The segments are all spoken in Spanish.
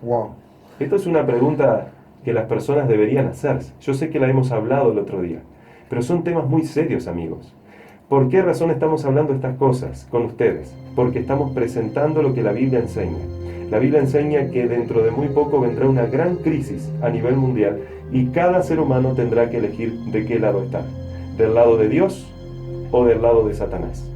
Wow. Esto es una pregunta que las personas deberían hacerse. Yo sé que la hemos hablado el otro día, pero son temas muy serios, amigos. ¿Por qué razón estamos hablando estas cosas con ustedes? Porque estamos presentando lo que la Biblia enseña. La Biblia enseña que dentro de muy poco vendrá una gran crisis a nivel mundial y cada ser humano tendrá que elegir de qué lado está, del lado de Dios o del lado de Satanás.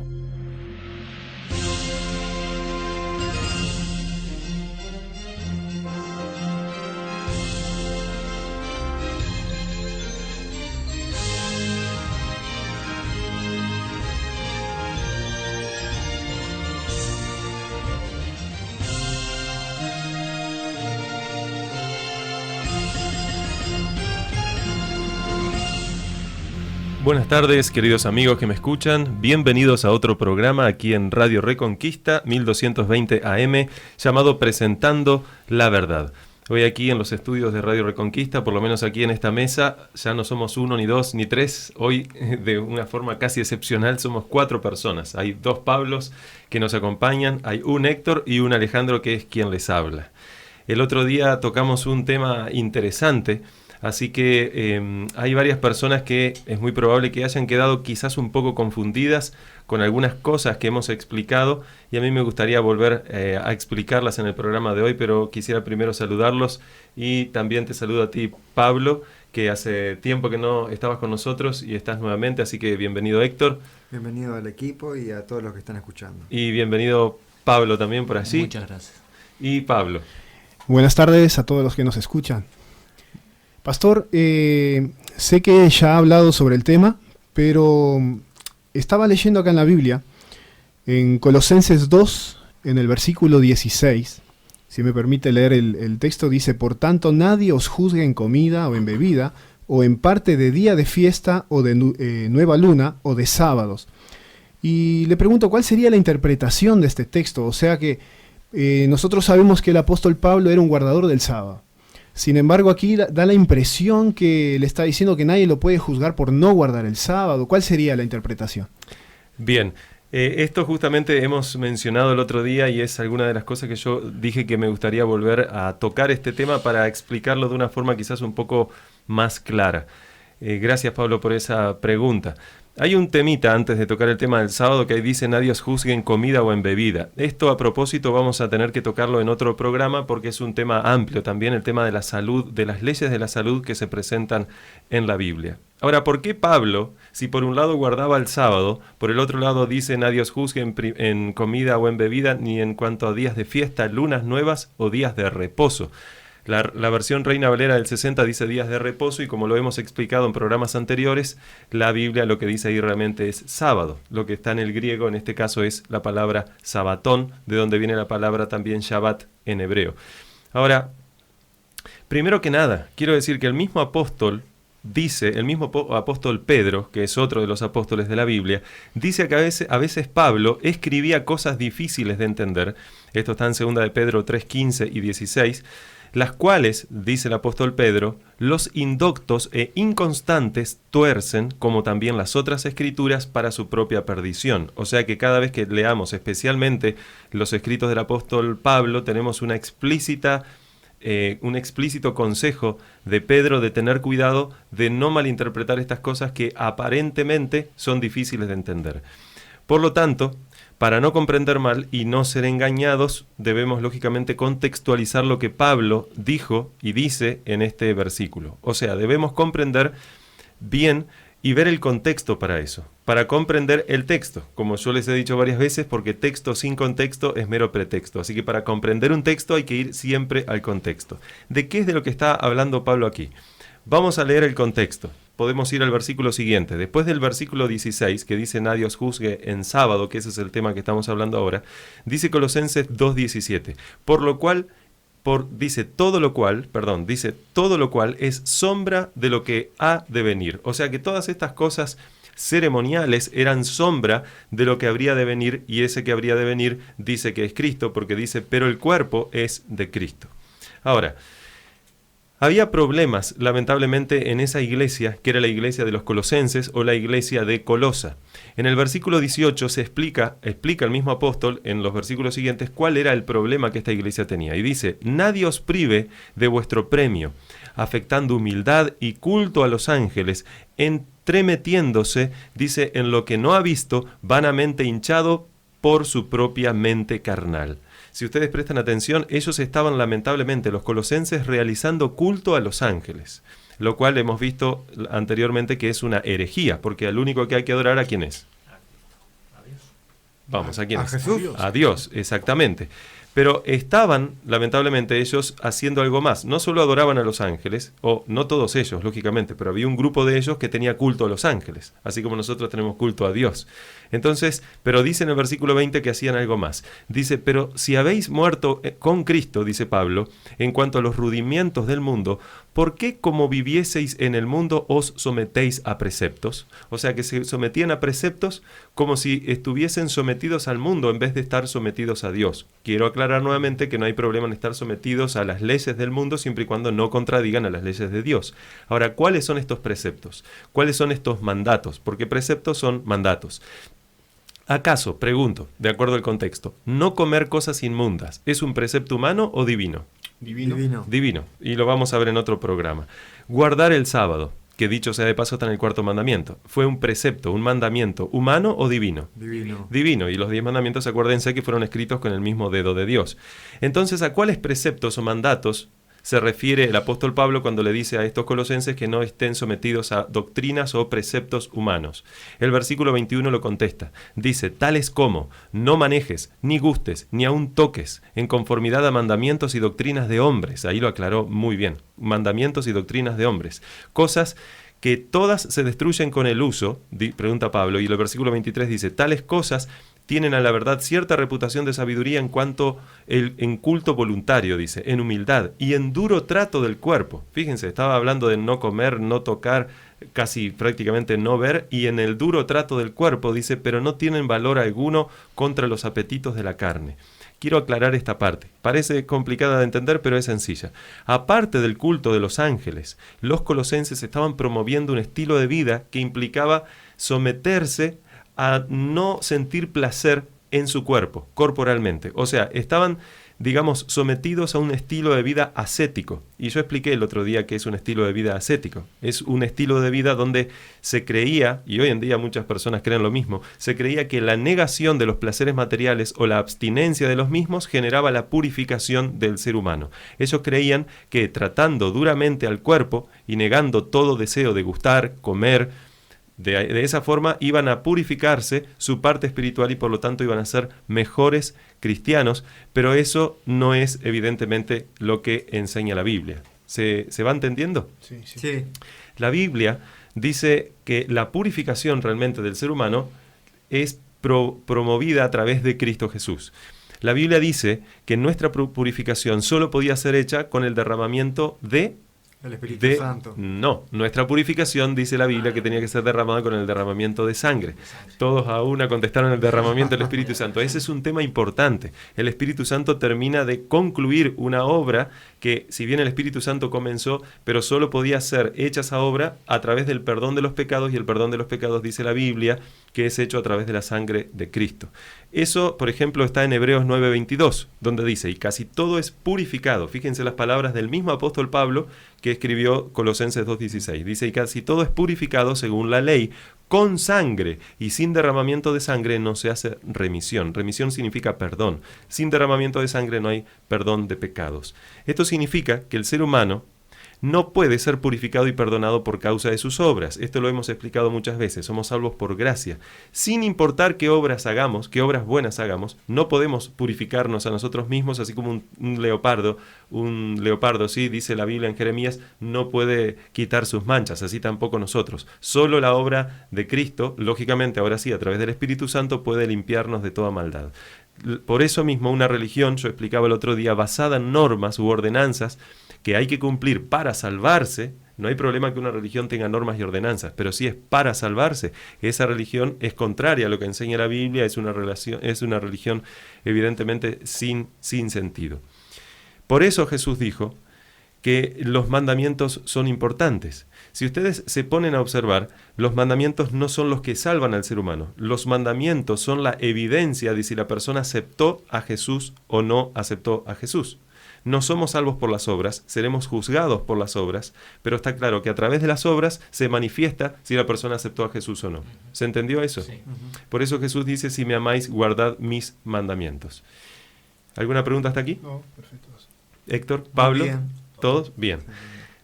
Buenas tardes, queridos amigos que me escuchan. Bienvenidos a otro programa aquí en Radio Reconquista 1220 AM llamado Presentando la Verdad. Hoy aquí en los estudios de Radio Reconquista, por lo menos aquí en esta mesa, ya no somos uno, ni dos, ni tres. Hoy, de una forma casi excepcional, somos 4 personas. Hay 2 Pablos que nos acompañan, hay un Héctor y un Alejandro que es quien les habla. El otro día tocamos un tema interesante. Así que hay varias personas que es muy probable que hayan quedado quizás un poco confundidas con algunas cosas que hemos explicado y a mí me gustaría volver a explicarlas en el programa de hoy, pero quisiera primero saludarlos y también te saludo a ti, Pablo, que hace tiempo que no estabas con nosotros y estás nuevamente, así que bienvenido, Héctor. Bienvenido al equipo y a todos los que están escuchando. Y bienvenido, Pablo, también por allí. Muchas gracias. Y Pablo. Buenas tardes a todos los que nos escuchan. Pastor, sé que ya ha hablado sobre el tema, pero estaba leyendo acá en la Biblia, en Colosenses 2, en el versículo 16, si me permite leer el texto, dice: por tanto nadie os juzgue en comida o en bebida, o en parte de día de fiesta, o de nueva luna, o de sábados. Y le pregunto, ¿cuál sería la interpretación de este texto? O sea que nosotros sabemos que el apóstol Pablo era un guardador del sábado. Sin embargo, aquí da la impresión que le está diciendo que nadie lo puede juzgar por no guardar el sábado. ¿Cuál sería la interpretación? Bien, esto justamente hemos mencionado el otro día y es alguna de las cosas que yo dije que me gustaría volver a tocar este tema para explicarlo de una forma quizás un poco más clara. Gracias, Pablo, por esa pregunta. Hay un temita antes de tocar el tema del sábado que ahí dice: nadie os juzgue en comida o en bebida. Esto, a propósito, vamos a tener que tocarlo en otro programa porque es un tema amplio también, el tema de la salud, de las leyes de la salud que se presentan en la Biblia. Ahora, ¿por qué Pablo, si por un lado guardaba el sábado, por el otro lado dice nadie os juzgue en comida o en bebida, ni en cuanto a días de fiesta, lunas nuevas o días de reposo? La versión Reina Valera del 60 dice días de reposo y como lo hemos explicado en programas anteriores, la Biblia lo que dice ahí realmente es sábado. Lo que está en el griego en este caso es la palabra sabatón, de donde viene la palabra también Shabbat en hebreo. Ahora, primero que nada, quiero decir que el mismo apóstol dice, el mismo apóstol Pedro, que es otro de los apóstoles de la Biblia, dice que a veces Pablo escribía cosas difíciles de entender. Esto está en 2 de Pedro 3:15 y 16, las cuales, dice el apóstol Pedro, los indoctos e inconstantes tuercen, como también las otras escrituras, para su propia perdición. O sea que cada vez que leamos especialmente los escritos del apóstol Pablo, tenemos un explícito consejo de Pedro de tener cuidado de no malinterpretar estas cosas que aparentemente son difíciles de entender. Por lo tanto, para no comprender mal y no ser engañados, debemos lógicamente contextualizar lo que Pablo dijo y dice en este versículo. O sea, debemos comprender bien y ver el contexto para eso, para comprender el texto, como yo les he dicho varias veces, porque texto sin contexto es mero pretexto. Así que para comprender un texto hay que ir siempre al contexto. ¿De qué es de lo que está hablando Pablo aquí? Vamos a leer el contexto. Podemos ir al versículo siguiente. Después del versículo 16, que dice nadie os juzgue en sábado, que ese es el tema que estamos hablando ahora, dice Colosenses 2:17, dice todo lo cual es sombra de lo que ha de venir. O sea que todas estas cosas ceremoniales eran sombra de lo que habría de venir, y ese que habría de venir dice que es Cristo, porque dice, pero el cuerpo es de Cristo. Ahora, Había problemas, lamentablemente, en esa iglesia, que era la iglesia de los colosenses o la iglesia de Colosa. En el versículo 18 se explica el mismo apóstol en los versículos siguientes cuál era el problema que esta iglesia tenía. Y dice: nadie os prive de vuestro premio, afectando humildad y culto a los ángeles, entremetiéndose, dice, en lo que no ha visto, vanamente hinchado por su propia mente carnal. Si ustedes prestan atención, ellos estaban lamentablemente, los colosenses, realizando culto a los ángeles, lo cual hemos visto anteriormente que es una herejía, porque al único que hay que adorar, ¿a quién es? Vamos, ¿a quién es? Jesús. A Dios, exactamente. Pero estaban, lamentablemente, ellos haciendo algo más. No solo adoraban a los ángeles, o no todos ellos, lógicamente, pero había un grupo de ellos que tenía culto a los ángeles, así como nosotros tenemos culto a Dios. Entonces, pero dice en el versículo 20 que hacían algo más. Dice: pero si habéis muerto con Cristo, dice Pablo, en cuanto a los rudimientos del mundo, ¿por qué como vivieseis en el mundo os sometéis a preceptos? O sea, que se sometían a preceptos como si estuviesen sometidos al mundo en vez de estar sometidos a Dios. Quiero aclarar nuevamente que no hay problema en estar sometidos a las leyes del mundo siempre y cuando no contradigan a las leyes de Dios. Ahora, ¿cuáles son estos preceptos? ¿Cuáles son estos mandatos? Porque preceptos son mandatos. ¿Acaso, pregunto, de acuerdo al contexto, no comer cosas inmundas es un precepto humano o divino? Divino. Divino, y lo vamos a ver en otro programa. Guardar el sábado, que dicho sea de paso está en el 4º mandamiento, ¿fue un precepto, un mandamiento humano o divino? Divino. Divino, y los 10 mandamientos, acuérdense que fueron escritos con el mismo dedo de Dios. Entonces, ¿a cuáles preceptos o mandatos se refiere el apóstol Pablo cuando le dice a estos colosenses que no estén sometidos a doctrinas o preceptos humanos? El versículo 21 lo contesta. Dice: tales como no manejes, ni gustes, ni aun toques, en conformidad a mandamientos y doctrinas de hombres. Ahí lo aclaró muy bien. Mandamientos y doctrinas de hombres. Cosas que todas se destruyen con el uso, pregunta Pablo, y el versículo 23 dice: tales cosas tienen a la verdad cierta reputación de sabiduría en cuanto en culto voluntario, dice, en humildad y en duro trato del cuerpo. Fíjense, estaba hablando de no comer, no tocar, casi prácticamente no ver, y en el duro trato del cuerpo, dice, pero no tienen valor alguno contra los apetitos de la carne. Quiero aclarar esta parte. Parece complicada de entender, pero es sencilla. Aparte del culto de los ángeles, los colosenses estaban promoviendo un estilo de vida que implicaba someterse a no sentir placer en su cuerpo, corporalmente. O sea, estaban, digamos, sometidos a un estilo de vida ascético. Y yo expliqué el otro día que es un estilo de vida ascético. Es un estilo de vida donde se creía, y hoy en día muchas personas creen lo mismo, se creía que la negación de los placeres materiales o la abstinencia de los mismos generaba la purificación del ser humano. Ellos creían que tratando duramente al cuerpo y negando todo deseo de gustar, comer, de esa forma iban a purificarse su parte espiritual y por lo tanto iban a ser mejores cristianos, pero eso no es evidentemente lo que enseña la Biblia. ¿Se va entendiendo? Sí. Sí. La Biblia dice que la purificación realmente del ser humano es promovida a través de Cristo Jesús. La Biblia dice que nuestra purificación solo podía ser hecha con el derramamiento de El Espíritu Santo. No, nuestra purificación, dice la Biblia, que tenía que ser derramada con el derramamiento de sangre. Todos a una contestaron el derramamiento del Espíritu Santo. Ese es un tema importante. El Espíritu Santo termina de concluir una obra que, si bien el Espíritu Santo comenzó, pero solo podía ser hecha esa obra a través del perdón de los pecados, y el perdón de los pecados, dice la Biblia, que es hecho a través de la sangre de Cristo. Eso, por ejemplo, está en Hebreos 9:22, donde dice: y casi todo es purificado. Fíjense las palabras del mismo apóstol Pablo que escribió Colosenses 2:16. Dice: y casi todo es purificado según la ley, con sangre, y sin derramamiento de sangre no se hace remisión. Remisión significa perdón. Sin derramamiento de sangre no hay perdón de pecados. Esto significa que el ser humano no puede ser purificado y perdonado por causa de sus obras. Esto lo hemos explicado muchas veces. Somos salvos por gracia. Sin importar qué obras hagamos, qué obras buenas hagamos, no podemos purificarnos a nosotros mismos, así como un leopardo, sí, dice la Biblia en Jeremías, no puede quitar sus manchas, así tampoco nosotros. Solo la obra de Cristo, lógicamente ahora sí, a través del Espíritu Santo, puede limpiarnos de toda maldad. Por eso mismo una religión, yo explicaba el otro día, basada en normas u ordenanzas que hay que cumplir para salvarse. No hay problema que una religión tenga normas y ordenanzas, pero si es para salvarse, esa religión es contraria a lo que enseña la Biblia, es una religión evidentemente sin sentido. Por eso Jesús dijo que los mandamientos son importantes. Si ustedes se ponen a observar, los mandamientos no son los que salvan al ser humano. Los mandamientos son la evidencia de si la persona aceptó a Jesús o no aceptó a Jesús. No somos salvos por las obras, seremos juzgados por las obras, pero está claro que a través de las obras se manifiesta si la persona aceptó a Jesús o no. ¿Se entendió eso? Sí. Por eso Jesús dice, si me amáis, guardad mis mandamientos. ¿Alguna pregunta hasta aquí? No, perfecto. Héctor, Pablo, Bien. ¿todos? Bien.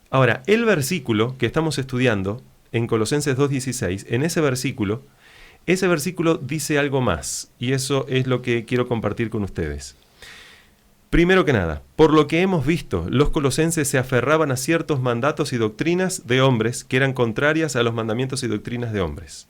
Ahora, el versículo que estamos estudiando en Colosenses 2:16, en ese versículo dice algo más, y eso es lo que quiero compartir con ustedes. Primero que nada, por lo que hemos visto, los colosenses se aferraban a ciertos mandatos y doctrinas de hombres que eran contrarias a los mandamientos y doctrinas de hombres.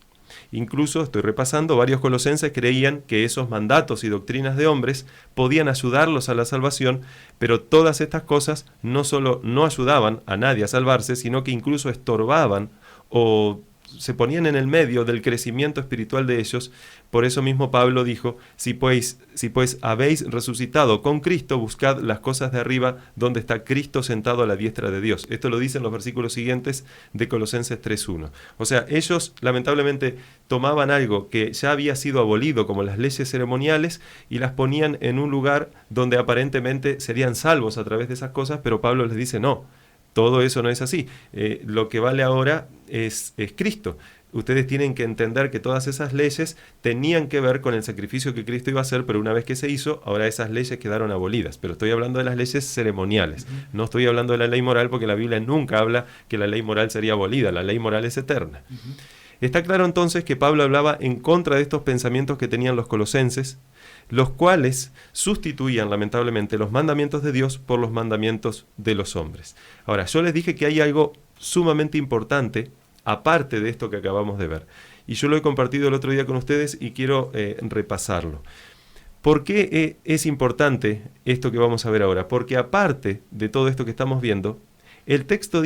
Incluso, estoy repasando, varios colosenses creían que esos mandatos y doctrinas de hombres podían ayudarlos a la salvación, pero todas estas cosas no solo no ayudaban a nadie a salvarse, sino que incluso estorbaban o se ponían en el medio del crecimiento espiritual de ellos. Por eso mismo Pablo dijo, si pues habéis resucitado con Cristo, buscad las cosas de arriba, donde está Cristo sentado a la diestra de Dios. Esto lo dicen los versículos siguientes de Colosenses 3:1. O sea, ellos lamentablemente tomaban algo que ya había sido abolido, como las leyes ceremoniales, y las ponían en un lugar donde aparentemente serían salvos a través de esas cosas, pero Pablo les dice, no, todo eso no es así. Lo que vale ahora es Cristo. Ustedes tienen que entender que todas esas leyes tenían que ver con el sacrificio que Cristo iba a hacer, pero una vez que se hizo, ahora esas leyes quedaron abolidas. Pero estoy hablando de las leyes ceremoniales. No estoy hablando de la ley moral, porque la Biblia nunca habla que la ley moral sería abolida. La ley moral es eterna. Está claro entonces que Pablo hablaba en contra de estos pensamientos que tenían los colosenses, los cuales sustituían lamentablemente los mandamientos de Dios por los mandamientos de los hombres. Ahora, yo les dije que hay algo sumamente importante aparte de esto que acabamos de ver, y yo lo he compartido el otro día con ustedes y quiero repasarlo. ¿Por qué es importante esto que vamos a ver ahora? Porque aparte de todo esto que estamos viendo, el texto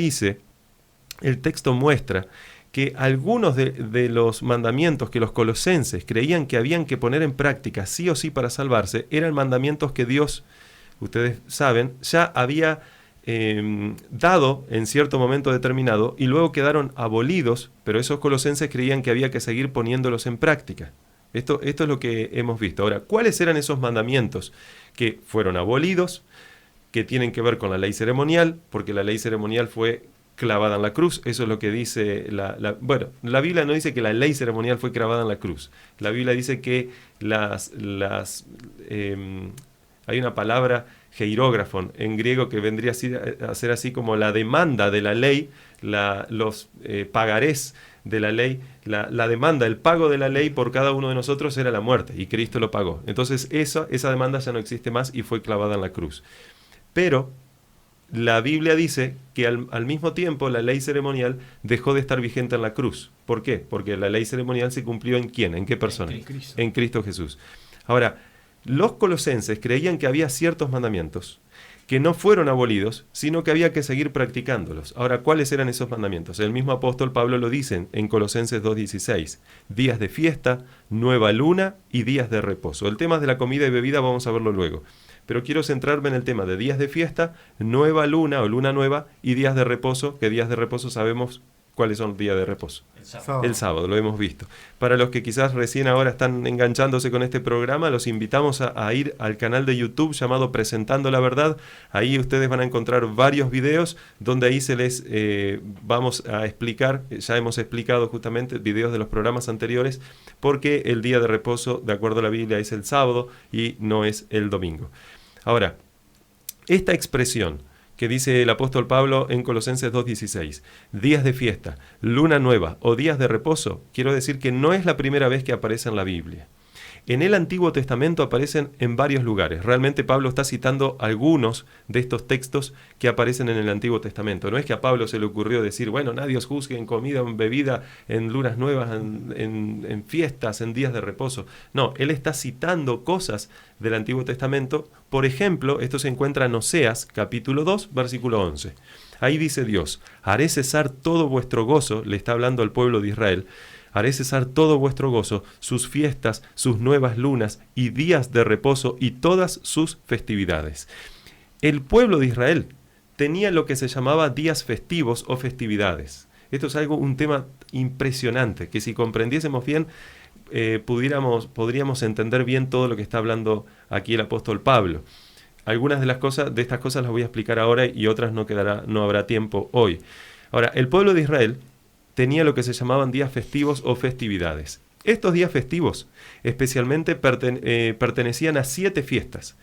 muestra que algunos de los mandamientos que los colosenses creían que habían que poner en práctica sí o sí para salvarse, eran mandamientos que Dios, ustedes saben, ya había dado en cierto momento determinado y luego quedaron abolidos, pero esos colosenses creían que había que seguir poniéndolos en práctica. Esto es lo que hemos visto. Ahora, ¿cuáles eran esos mandamientos que fueron abolidos, que tienen que ver con la ley ceremonial? Porque la ley ceremonial fue clavada en la cruz. Eso es lo que dice bueno, la Biblia no dice que la ley ceremonial fue clavada en la cruz. La Biblia dice que hay una palabra hierógrafon en griego que vendría a ser así como la demanda de la ley, los pagarés de la ley, la demanda, el pago de la ley por cada uno de nosotros era la muerte, y Cristo lo pagó. Entonces esa demanda ya no existe más y fue clavada en la cruz. Pero la Biblia dice que al mismo tiempo la ley ceremonial dejó de estar vigente en la cruz. ¿Por qué? Porque la ley ceremonial se cumplió ¿en quién? ¿En qué persona? En Cristo Jesús. Ahora, los colosenses creían que había ciertos mandamientos que no fueron abolidos, sino que había que seguir practicándolos. Ahora, ¿cuáles eran esos mandamientos? El mismo apóstol Pablo lo dice en Colosenses 2:16. Días de fiesta, nueva luna y días de reposo. El tema de la comida y bebida vamos a verlo luego. Pero quiero centrarme en el tema de días de fiesta, nueva luna o luna nueva y días de reposo, que días de reposo sabemos cuáles son los días de reposo. El sábado, lo hemos visto. Para los que quizás recién ahora están enganchándose con este programa, los invitamos a ir al canal de YouTube llamado Presentando la Verdad. Ahí ustedes van a encontrar varios videos donde ahí se les vamos a explicar, ya hemos explicado justamente videos de los programas anteriores, porque el día de reposo, de acuerdo a la Biblia, es el sábado y no es el domingo. Ahora, esta expresión que dice el apóstol Pablo en Colosenses 2:16, días de fiesta, luna nueva o días de reposo, quiero decir que no es la primera vez que aparece en la Biblia. En el Antiguo Testamento aparecen en varios lugares. Realmente Pablo está citando algunos de estos textos que aparecen en el Antiguo Testamento. No es que a Pablo se le ocurrió decir, bueno, nadie os juzgue en comida o en bebida, en lunas nuevas, en fiestas, en días de reposo. No, él está citando cosas del Antiguo Testamento. Por ejemplo, esto se encuentra en Oseas, capítulo 2, versículo 11. Ahí dice Dios, haré cesar todo vuestro gozo, le está hablando al pueblo de Israel, haré cesar todo vuestro gozo, sus fiestas, sus nuevas lunas y días de reposo y todas sus festividades. El pueblo de Israel tenía lo que se llamaba días festivos o festividades. Esto es un tema impresionante, que si comprendiésemos bien, podríamos entender bien todo lo que está hablando aquí el apóstol Pablo. Algunas de estas cosas las voy a explicar ahora y otras no habrá tiempo hoy. Ahora, el pueblo de Israel tenía lo que se llamaban días festivos o festividades. Estos días festivos especialmente pertenecían a 7 fiestas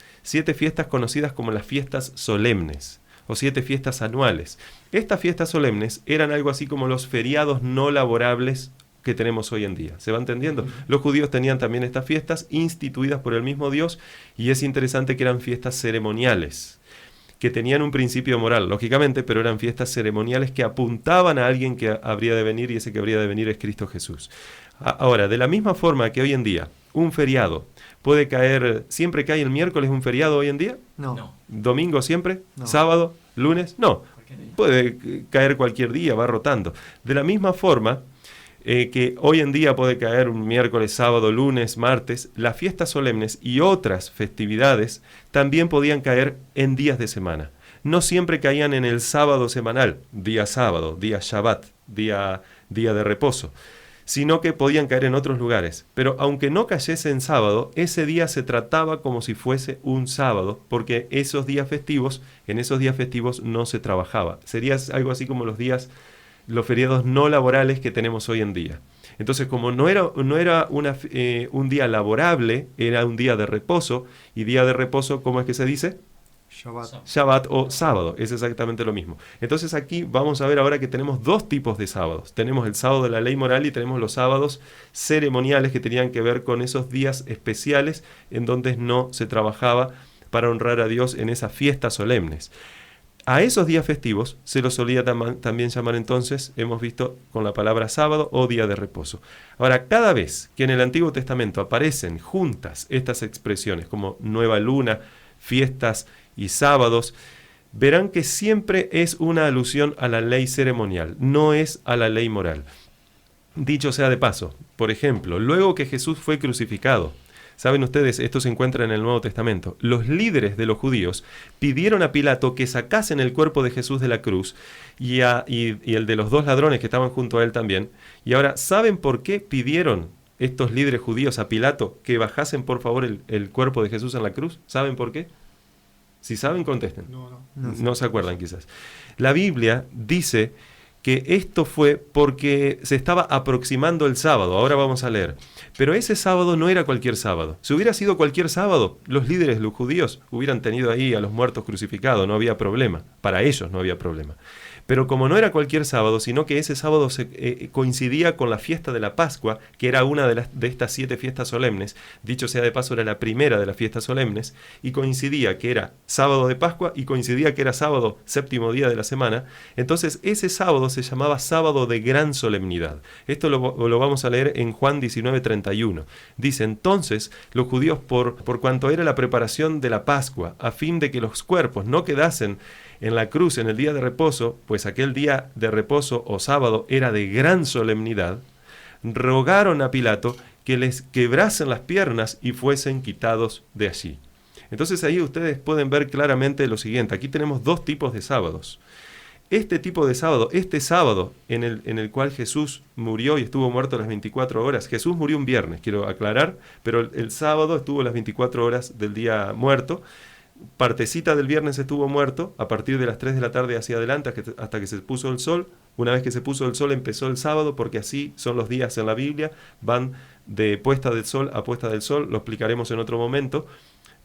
conocidas como las fiestas solemnes o 7 fiestas anuales. Estas fiestas solemnes eran algo así como los feriados no laborables que tenemos hoy en día. ¿Se va entendiendo? Los judíos tenían también estas fiestas instituidas por el mismo Dios, y es interesante que eran fiestas ceremoniales, que tenían un principio moral, lógicamente, pero eran fiestas ceremoniales que apuntaban a alguien que habría de venir, y ese que habría de venir es Cristo Jesús. Ahora, de la misma forma que hoy en día un feriado puede caer, siempre cae el miércoles un feriado hoy en día, No. domingo siempre, No. sábado, lunes, no, puede caer cualquier día, va rotando. De la misma forma que hoy en día puede caer un miércoles, sábado, lunes, martes, las fiestas solemnes y otras festividades también podían caer en días de semana. No siempre caían en el sábado semanal, día sábado, día Shabbat, día de reposo, sino que podían caer en otros lugares. Pero aunque no cayese en sábado, ese día se trataba como si fuese un sábado, porque en esos días festivos no se trabajaba. Sería algo así como los feriados no laborales que tenemos hoy en día. Entonces, como no era un día laborable, era un día de reposo, y día de reposo, ¿cómo es que se dice? Shabbat o sábado, es exactamente lo mismo. Entonces aquí vamos a ver ahora que tenemos 2 tipos de sábados. Tenemos el sábado de la ley moral y tenemos los sábados ceremoniales, que tenían que ver con esos días especiales en donde no se trabajaba para honrar a Dios en esas fiestas solemnes. A esos días festivos se los solía también llamar entonces, hemos visto, con la palabra sábado o día de reposo. Ahora, cada vez que en el Antiguo Testamento aparecen juntas estas expresiones como nueva luna, fiestas y sábados, verán que siempre es una alusión a la ley ceremonial, no es a la ley moral. Dicho sea de paso, por ejemplo, luego que Jesús fue crucificado, saben ustedes, esto se encuentra en el Nuevo Testamento, los líderes de los judíos pidieron a Pilato que sacasen el cuerpo de Jesús de la cruz y el de los 2 ladrones que estaban junto a él también. Y ahora, ¿saben por qué pidieron estos líderes judíos a Pilato que bajasen por favor el cuerpo de Jesús en la cruz? ¿Saben por qué? Si saben, contesten. No se acuerdan quizás. La Biblia dice que esto fue porque se estaba aproximando el sábado. Ahora vamos a leer. Pero ese sábado no era cualquier sábado. Si hubiera sido cualquier sábado, los líderes, los judíos, hubieran tenido ahí a los muertos crucificados. No había problema. Para ellos no había problema. Pero como no era cualquier sábado, sino que ese sábado coincidía con la fiesta de la Pascua, que era una de estas 7 fiestas solemnes, dicho sea de paso, era la primera de las fiestas solemnes, y coincidía que era sábado de Pascua y coincidía que era sábado, 7º día de la semana. Entonces ese sábado se llamaba sábado de gran solemnidad. Esto lo vamos a leer en Juan 19:31. Dice: entonces los judíos, por cuanto era la preparación de la Pascua, a fin de que los cuerpos no quedasen en la cruz en el día de reposo, pues aquel día de reposo o sábado era de gran solemnidad, rogaron a Pilato que les quebrasen las piernas y fuesen quitados de allí. Entonces ahí ustedes pueden ver claramente lo siguiente. Aquí tenemos 2 tipos de sábados. Este tipo de sábado, este sábado en el cual Jesús murió y estuvo muerto las 24 horas. Jesús murió un viernes, quiero aclarar, pero el sábado estuvo las 24 horas del día muerto. Partecita del viernes estuvo muerto, a partir de las 3 de la tarde hacia adelante hasta que se puso el sol. Una vez que se puso el sol empezó el sábado, porque así son los días en la Biblia, van de puesta del sol a puesta del sol, lo explicaremos en otro momento.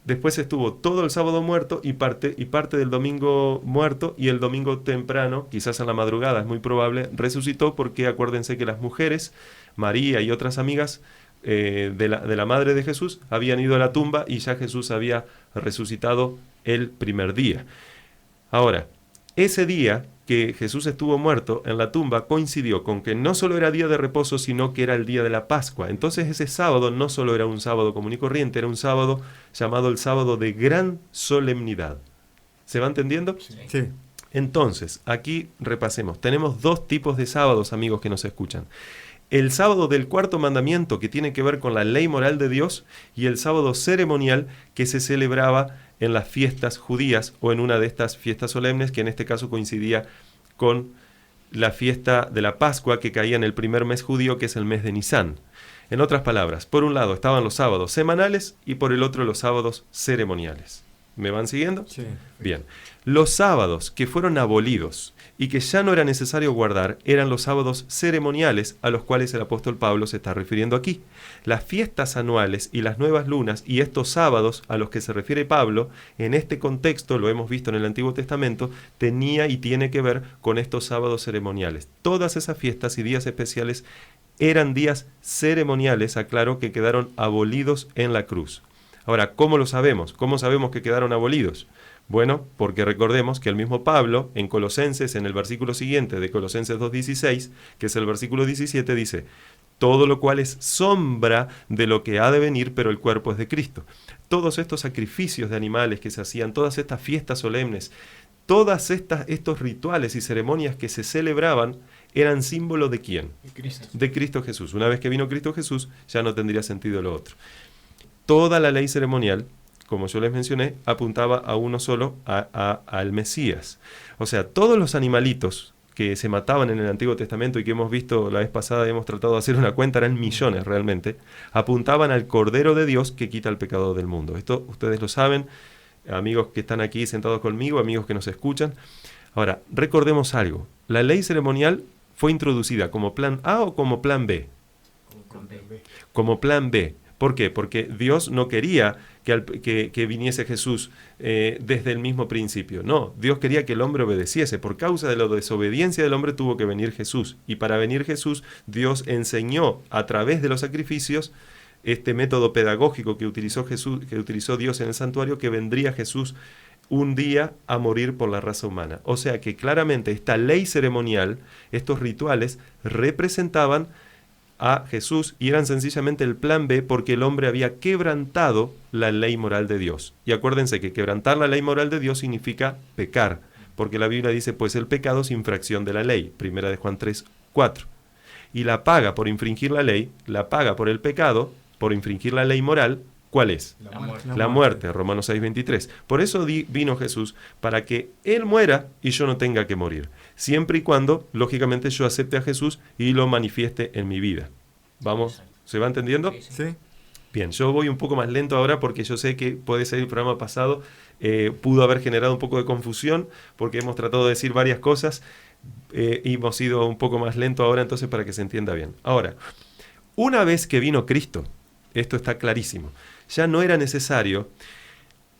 Después estuvo todo el sábado muerto y parte del domingo muerto, y el domingo temprano, quizás en la madrugada, es muy probable, resucitó, porque acuérdense que las mujeres, María y otras amigas de la madre de Jesús, habían ido a la tumba y ya Jesús había resucitado el primer día. Ahora, ese día que Jesús estuvo muerto en la tumba coincidió con que no solo era día de reposo, sino que era el día de la Pascua. Entonces ese sábado no solo era un sábado común y corriente, era un sábado llamado el sábado de gran solemnidad. ¿Se va entendiendo? Sí. Entonces, aquí repasemos. Tenemos 2 tipos de sábados, amigos que nos escuchan. el sábado del cuarto mandamiento, que tiene que ver con la ley moral de Dios, y el sábado ceremonial, que se celebraba en las fiestas judías o en una de estas fiestas solemnes, que en este caso coincidía con la fiesta de la Pascua, que caía en el primer mes judío, que es el mes de Nisán. En otras palabras, por un lado estaban los sábados semanales y por el otro los sábados ceremoniales. ¿Me van siguiendo? Sí. Bien. Los sábados que fueron abolidos y que ya no era necesario guardar eran los sábados ceremoniales a los cuales el apóstol Pablo se está refiriendo aquí. Las fiestas anuales y las nuevas lunas y estos sábados a los que se refiere Pablo, en este contexto, lo hemos visto en el Antiguo Testamento, tenía y tiene que ver con estos sábados ceremoniales. Todas esas fiestas y días especiales eran días ceremoniales, aclaro, que quedaron abolidos en la cruz. Ahora, ¿cómo lo sabemos? ¿Cómo sabemos que quedaron abolidos? Bueno, porque recordemos que el mismo Pablo, en Colosenses, en el versículo siguiente de Colosenses 2:16, que es el versículo 17, dice: todo lo cual es sombra de lo que ha de venir, pero el cuerpo es de Cristo. Todos estos sacrificios de animales que se hacían, todas estas fiestas solemnes, todas estos rituales y ceremonias que se celebraban, eran símbolo de ¿quién? De Cristo. De Cristo Jesús. Una vez que vino Cristo Jesús, ya no tendría sentido lo otro. Toda la ley ceremonial, como yo les mencioné, apuntaba a uno solo, al Mesías. O sea, todos los animalitos que se mataban en el Antiguo Testamento y que hemos visto la vez pasada, hemos tratado de hacer una cuenta, eran millones realmente, apuntaban al Cordero de Dios que quita el pecado del mundo. Esto ustedes lo saben, amigos que están aquí sentados conmigo, amigos que nos escuchan. Ahora, recordemos algo. La ley ceremonial fue introducida como plan A o como plan B. Como plan B. ¿Por qué? Porque Dios no quería que viniese Jesús desde el mismo principio. No, Dios quería que el hombre obedeciese. Por causa de la desobediencia del hombre tuvo que venir Jesús. Y para venir Jesús, Dios enseñó a través de los sacrificios este método pedagógico que utilizó Dios en el santuario, que vendría Jesús un día a morir por la raza humana. O sea que claramente esta ley ceremonial, estos rituales, representaban a Jesús y eran sencillamente el plan B, porque el hombre había quebrantado la ley moral de Dios. Y acuérdense que quebrantar la ley moral de Dios significa pecar, porque la Biblia dice, pues el pecado es infracción de la ley, 1 Juan 3:4. Y la paga por infringir la ley, la paga por el pecado, por infringir la ley moral, ¿cuál es? La muerte, Romanos 6:23. Por eso vino Jesús, para que Él muera y yo no tenga que morir. Siempre y cuando, lógicamente, yo acepte a Jesús y lo manifieste en mi vida. ¿Vamos? ¿Se va entendiendo? Sí. Bien, yo voy un poco más lento ahora porque yo sé que puede ser el programa pasado, pudo haber generado un poco de confusión porque hemos tratado de decir varias cosas y hemos ido un poco más lento ahora, entonces para que se entienda bien. Ahora, una vez que vino Cristo, esto está clarísimo, ya no era necesario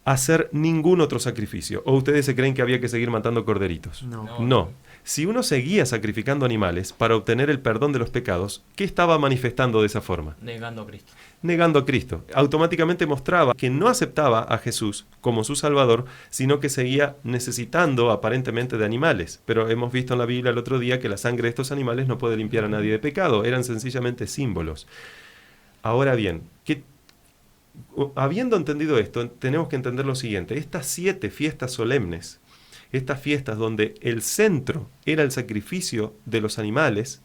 hacer ningún otro sacrificio. ¿O ustedes se creen que había que seguir matando corderitos? No. Si uno seguía sacrificando animales para obtener el perdón de los pecados, ¿qué estaba manifestando de esa forma? Negando a Cristo. Negando a Cristo. Automáticamente mostraba que no aceptaba a Jesús como su Salvador, sino que seguía necesitando aparentemente de animales. Pero hemos visto en la Biblia el otro día que la sangre de estos animales no puede limpiar a nadie de pecado. Eran sencillamente símbolos. Ahora bien, habiendo entendido esto, tenemos que entender lo siguiente. Estas 7 fiestas solemnes, estas fiestas donde el centro era el sacrificio de los animales,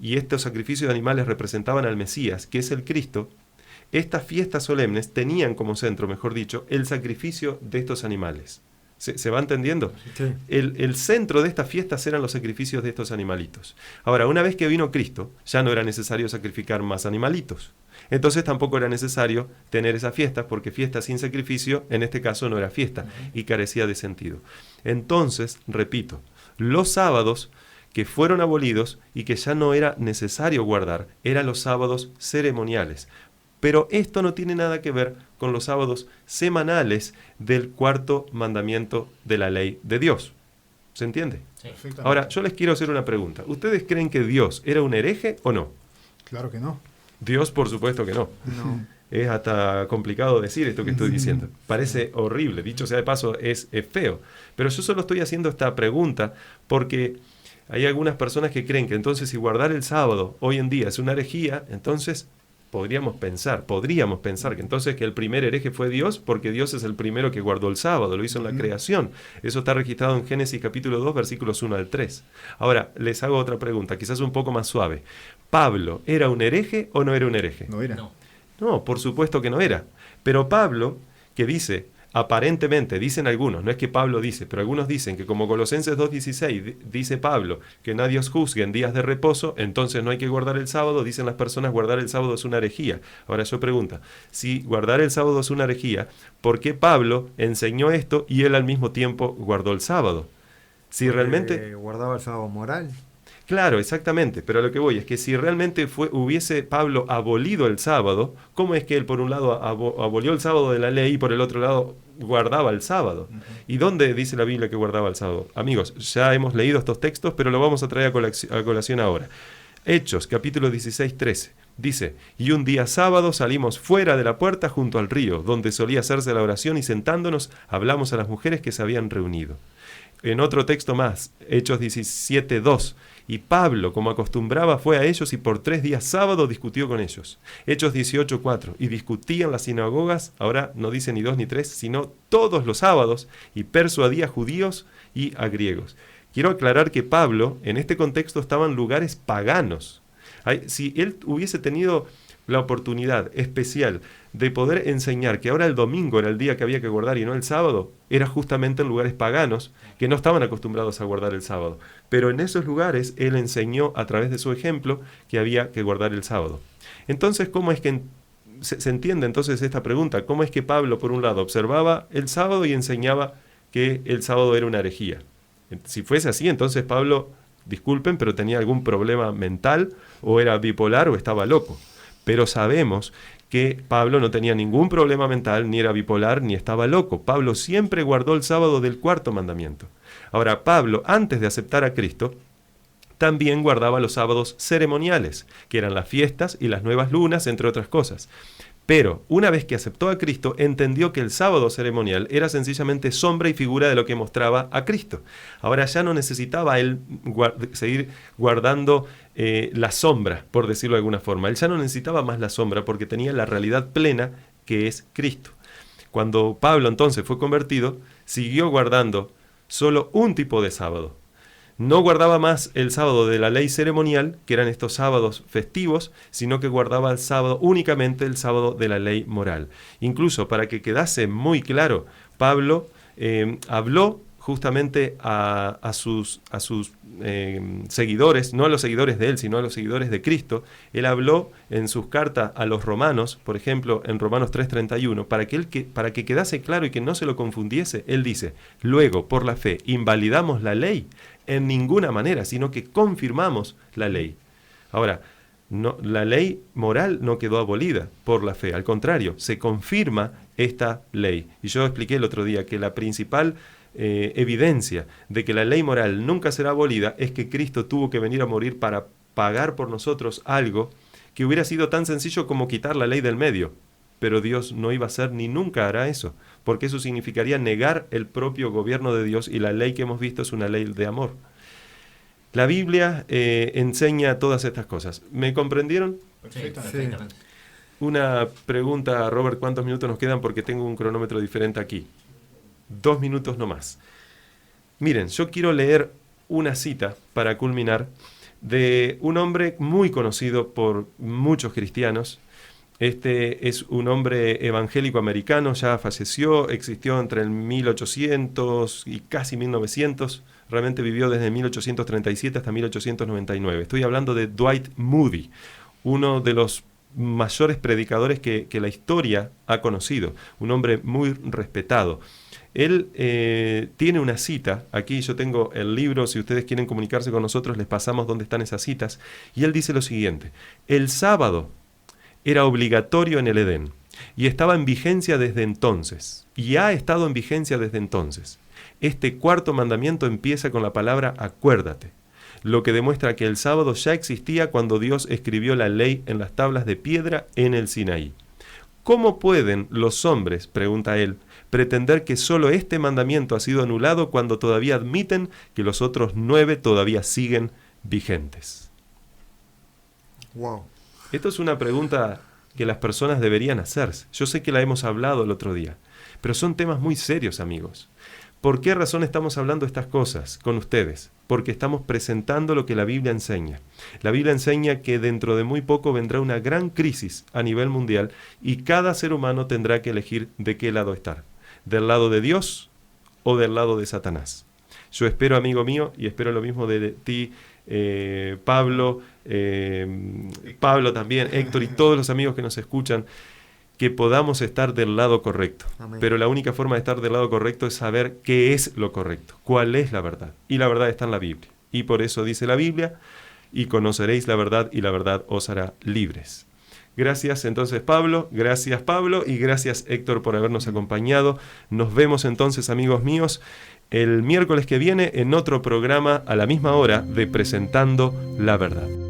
y estos sacrificios de animales representaban al Mesías, que es el Cristo, estas fiestas solemnes tenían como centro, mejor dicho, el sacrificio de estos animales. ¿Se va entendiendo? Sí. El centro de estas fiestas eran los sacrificios de estos animalitos. Ahora, una vez que vino Cristo, ya no era necesario sacrificar más animalitos. Entonces tampoco era necesario tener esas fiestas, porque fiesta sin sacrificio, en este caso, no era fiesta y carecía de sentido. Entonces, repito, los sábados que fueron abolidos y que ya no era necesario guardar, eran los sábados ceremoniales. Pero esto no tiene nada que ver con los sábados semanales del cuarto mandamiento de la ley de Dios. ¿Se entiende? Sí. Ahora, yo les quiero hacer una pregunta. ¿Ustedes creen que Dios era un hereje o no? Claro que no. Dios, por supuesto que no. No. Es hasta complicado decir esto que estoy diciendo. Parece horrible, dicho sea de paso, es feo. Pero yo solo estoy haciendo esta pregunta porque hay algunas personas que creen que entonces si guardar el sábado hoy en día es una herejía, entonces podríamos pensar que entonces que el primer hereje fue Dios, porque Dios es el primero que guardó el sábado, lo hizo en la creación. Eso está registrado en Génesis capítulo 2, versículos 1 al 3. Ahora, les hago otra pregunta, quizás un poco más suave. ¿Pablo era un hereje o no era un hereje? No era. No, por supuesto que no era. Pero Pablo, que dice, aparentemente, dicen algunos, no es que Pablo dice, pero algunos dicen que como Colosenses 2:16 dice Pablo que nadie os juzgue en días de reposo, entonces no hay que guardar el sábado, dicen las personas, guardar el sábado es una herejía. Ahora yo pregunto, si guardar el sábado es una herejía, ¿por qué Pablo enseñó esto y él al mismo tiempo guardó el sábado? Si realmente... guardaba el sábado moral. Claro, exactamente, pero a lo que voy es que si realmente hubiese Pablo abolido el sábado, ¿cómo es que él por un lado abolió el sábado de la ley y por el otro lado guardaba el sábado? ¿Y dónde dice la Biblia que guardaba el sábado? Amigos, ya hemos leído estos textos, pero lo vamos a traer a colación ahora. Hechos, capítulo 16, 13. Dice, y un día sábado salimos fuera de la puerta junto al río, donde solía hacerse la oración, y sentándonos hablamos a las mujeres que se habían reunido. En otro texto más, Hechos 17, 2. Y Pablo, como acostumbraba, fue a ellos y por 3 días sábado discutió con ellos. Hechos 18, 4. Y discutía en las sinagogas, ahora no dice ni 2 ni 3, sino todos los sábados, y persuadía a judíos y a griegos. Quiero aclarar que Pablo, en este contexto, estaba en lugares paganos. Si él hubiese tenido la oportunidad especial de poder enseñar que ahora el domingo era el día que había que guardar y no el sábado, era justamente en lugares paganos que no estaban acostumbrados a guardar el sábado. Pero en esos lugares él enseñó a través de su ejemplo que había que guardar el sábado. Entonces, ¿cómo es que se entiende entonces esta pregunta? ¿Cómo es que Pablo, por un lado, observaba el sábado y enseñaba que el sábado era una herejía? Si fuese así, entonces Pablo, disculpen, pero tenía algún problema mental, o era bipolar, o estaba loco. Pero sabemos que Pablo no tenía ningún problema mental, ni era bipolar, ni estaba loco. Pablo siempre guardó el sábado del 4º mandamiento. Ahora, Pablo, antes de aceptar a Cristo, también guardaba los sábados ceremoniales, que eran las fiestas y las nuevas lunas, entre otras cosas. Pero, una vez que aceptó a Cristo, entendió que el sábado ceremonial era sencillamente sombra y figura de lo que mostraba a Cristo. Ahora ya no necesitaba él seguir guardando la sombra, por decirlo de alguna forma. Él ya no necesitaba más la sombra porque tenía la realidad plena que es Cristo. Cuando Pablo entonces fue convertido, siguió guardando solo un tipo de sábado. No guardaba más el sábado de la ley ceremonial, que eran estos sábados festivos, sino que guardaba el sábado, únicamente el sábado de la ley moral. Incluso, para que quedase muy claro, Pablo habló justamente a sus seguidores, no a los seguidores de él, sino a los seguidores de Cristo. Él habló en sus cartas a los romanos, por ejemplo, en Romanos 3:31, para que quedase claro y que no se lo confundiese. Él dice, luego, por la fe, ¿invalidamos la ley? En ninguna manera, sino que confirmamos la ley. Ahora, no, la ley moral no quedó abolida por la fe, al contrario, se confirma esta ley. Y yo expliqué el otro día que la principal evidencia de que la ley moral nunca será abolida es que Cristo tuvo que venir a morir para pagar por nosotros algo que hubiera sido tan sencillo como quitar la ley del medio. Pero Dios no iba a hacer ni nunca hará eso, porque eso significaría negar el propio gobierno de Dios, y la ley que hemos visto es una ley de amor. La Biblia enseña todas estas cosas. ¿Me comprendieron? Perfectamente. Sí. Una pregunta, Robert, ¿cuántos minutos nos quedan? Porque tengo un cronómetro diferente aquí. 2 minutos no más. Miren, yo quiero leer una cita para culminar de un hombre muy conocido por muchos cristianos. Este es un hombre evangélico americano, ya falleció, existió entre el 1800 y casi 1900, realmente vivió desde 1837 hasta 1899. Estoy hablando de Dwight Moody, uno de los mayores predicadores que la historia ha conocido, un hombre muy respetado. Él tiene una cita, aquí yo tengo el libro, si ustedes quieren comunicarse con nosotros les pasamos dónde están esas citas, y él dice lo siguiente: el sábado era obligatorio en el Edén y estaba en vigencia desde entonces, y ha estado en vigencia desde entonces. Este 4º mandamiento empieza con la palabra acuérdate, lo que demuestra que el sábado ya existía cuando Dios escribió la ley en las tablas de piedra en el Sinaí. ¿Cómo pueden los hombres, pregunta él, pretender que solo este mandamiento ha sido anulado cuando todavía admiten que los otros 9 todavía siguen vigentes? Wow. Esto es una pregunta que las personas deberían hacerse. Yo sé que la hemos hablado el otro día, pero son temas muy serios, amigos. ¿Por qué razón estamos hablando estas cosas con ustedes? Porque estamos presentando lo que la Biblia enseña. La Biblia enseña que dentro de muy poco vendrá una gran crisis a nivel mundial y cada ser humano tendrá que elegir de qué lado estar, del lado de Dios o del lado de Satanás. Yo espero, amigo mío, y espero lo mismo de ti, Pablo, Pablo también, Héctor y todos los amigos que nos escuchan, que podamos estar del lado correcto. Amén. Pero la única forma de estar del lado correcto es saber qué es lo correcto, cuál es la verdad. Y la verdad está en la Biblia. Y por eso dice la Biblia, y conoceréis la verdad, y la verdad os hará libres. Gracias entonces Pablo, y gracias Héctor por habernos acompañado. Nos vemos entonces, amigos míos, el miércoles que viene en otro programa a la misma hora de Presentando la Verdad.